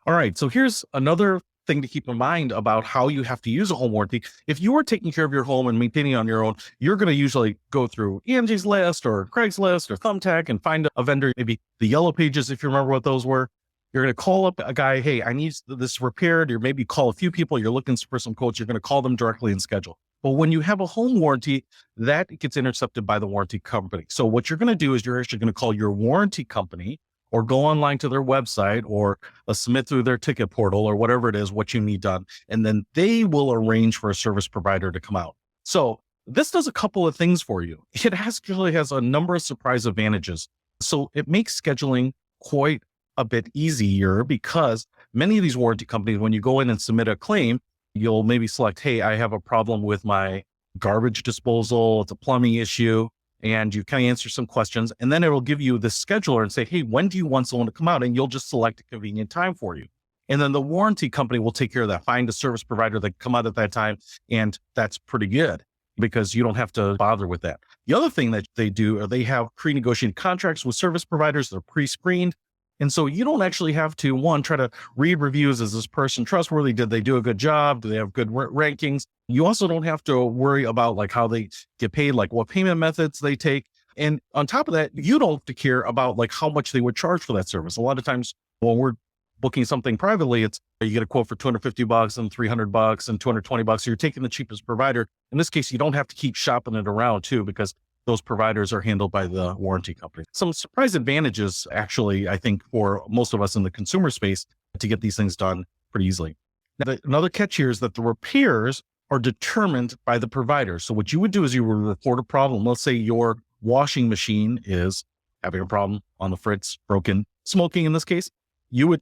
All right. So here's another thing to keep in mind about how you have to use a home warranty. If you are taking care of your home and maintaining it on your own, you're going to usually go through Angie's List or Craigslist or Thumbtack and find a vendor, maybe the Yellow Pages, if you remember what those were. You're going to call up a guy, hey, I need this repaired, or maybe call a few people. You're looking for some quotes. You're going to call them directly and schedule. But when you have a home warranty, that gets intercepted by the warranty company. So what you're going to do is you're actually going to call your warranty company or go online to their website or submit through their ticket portal or whatever it is, what you need done. And then they will arrange for a service provider to come out. So this does a couple of things for you. It actually has a number of surprise advantages. So it makes scheduling quite a bit easier because many of these warranty companies, when you go in and submit a claim, you'll maybe select, hey, I have a problem with my garbage disposal. It's a plumbing issue. And you kind of answer some questions, and then it'll give you the scheduler and say, hey, when do you want someone to come out? And you'll just select a convenient time for you. And then the warranty company will take care of that. Find a service provider that come out at that time. And that's pretty good because you don't have to bother with that. The other thing that they do, they have pre-negotiated contracts with service providers. They're pre-screened. And so you don't actually have to, one, try to read reviews. Is this person trustworthy? Did they do a good job? Do they have good rankings? You also don't have to worry about like how they get paid, like what payment methods they take. And on top of that, you don't have to care about like how much they would charge for that service. A lot of times when we're booking something privately, it's you get a quote for $250 and $300 and $220. So you're taking the cheapest provider. In this case, you don't have to keep shopping it around too, because those providers are handled by the warranty company. Some surprise advantages, actually, I think, for most of us in the consumer space to get these things done pretty easily. Now, another catch here is that the repairs are determined by the provider. So what you would do is you would report a problem. Let's say your washing machine is having a problem on the fritz, broken, smoking in this case. You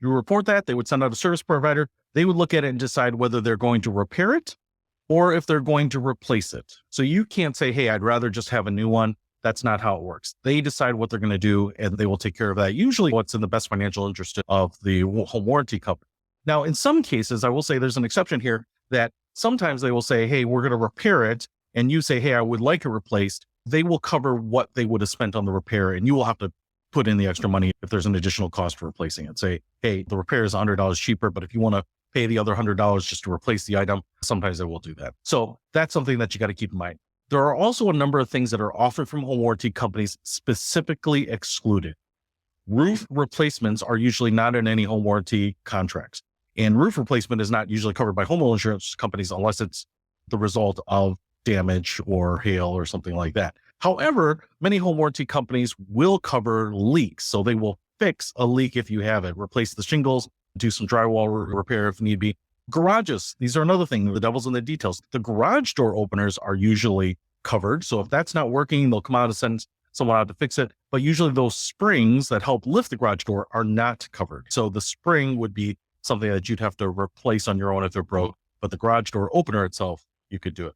report that. They would send out a service provider. They would look at it and decide whether they're going to repair it or if they're going to replace it. So you can't say, hey, I'd rather just have a new one. That's not how it works. They decide what they're going to do, and they will take care of that. Usually what's in the best financial interest of the home warranty company. Now, in some cases, I will say there's an exception here that sometimes they will say, hey, we're going to repair it. And you say, hey, I would like it replaced. They will cover what they would have spent on the repair, and you will have to put in the extra money if there's an additional cost for replacing it. Say, hey, the repair is $100 cheaper, but if you want to pay the other $100 just to replace the item, sometimes they will do that. So that's something that you got to keep in mind. There are also a number of things that are offered from home warranty companies specifically excluded. Roof replacements are usually not in any home warranty contracts. And roof replacement is not usually covered by homeowner insurance companies unless it's the result of damage or hail or something like that. However, many home warranty companies will cover leaks. So they will fix a leak if you have it, replace the shingles, do some drywall repair if need be. Garages, these are another thing, the devil's in the details. The garage door openers are usually covered. So if that's not working, they'll come out and send someone out to fix it. But usually those springs that help lift the garage door are not covered. So the spring would be something that you'd have to replace on your own if it broke. But the garage door opener itself, you could do it.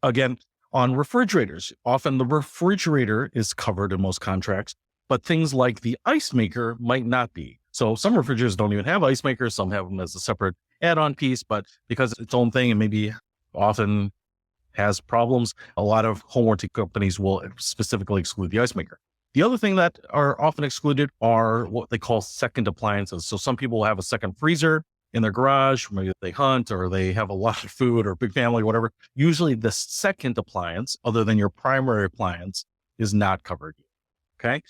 Again, on refrigerators, often the refrigerator is covered in most contracts, but things like the ice maker might not be. So some refrigerators don't even have ice makers. Some have them as a separate add-on piece, but because it's its own thing and maybe often has problems, a lot of home warranty companies will specifically exclude the ice maker. The other thing that are often excluded are what they call second appliances. So some people will have a second freezer in their garage, maybe they hunt or they have a lot of food or big family, whatever. Usually the second appliance, other than your primary appliance, is not covered. Okay.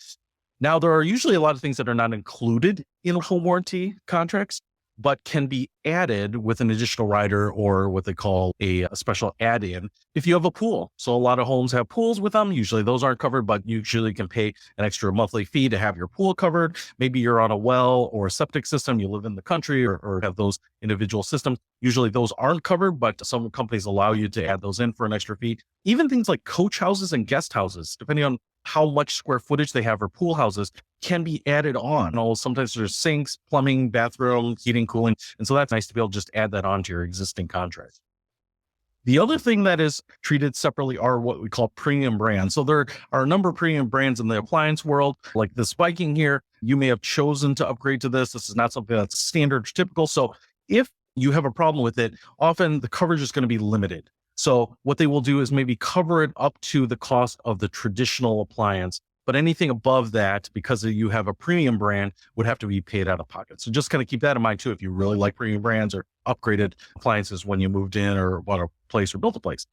Now, there are usually a lot of things that are not included in home warranty contracts, but can be added with an additional rider or what they call a special add-in if you have a pool. So a lot of homes have pools with them. Usually those aren't covered, but you usually can pay an extra monthly fee to have your pool covered. Maybe you're on a well or a septic system. You live in the country or have those individual systems. Usually those aren't covered, but some companies allow you to add those in for an extra fee. Even things like coach houses and guest houses, depending on how much square footage they have, or pool houses, can be added on. Sometimes there's sinks, plumbing, bathroom, heating, cooling. And so that's nice to be able to just add that on to your existing contract. The other thing that is treated separately are what we call premium brands. So there are a number of premium brands in the appliance world, like this Viking here. You may have chosen to upgrade to this. This is not something that's standard or typical. So if you have a problem with it, often the coverage is going to be limited. So what they will do is maybe cover it up to the cost of the traditional appliance, but anything above that, because you have a premium brand, would have to be paid out of pocket. So just kind of keep that in mind too, if you really like premium brands or upgraded appliances when you moved in or bought a place or built a place.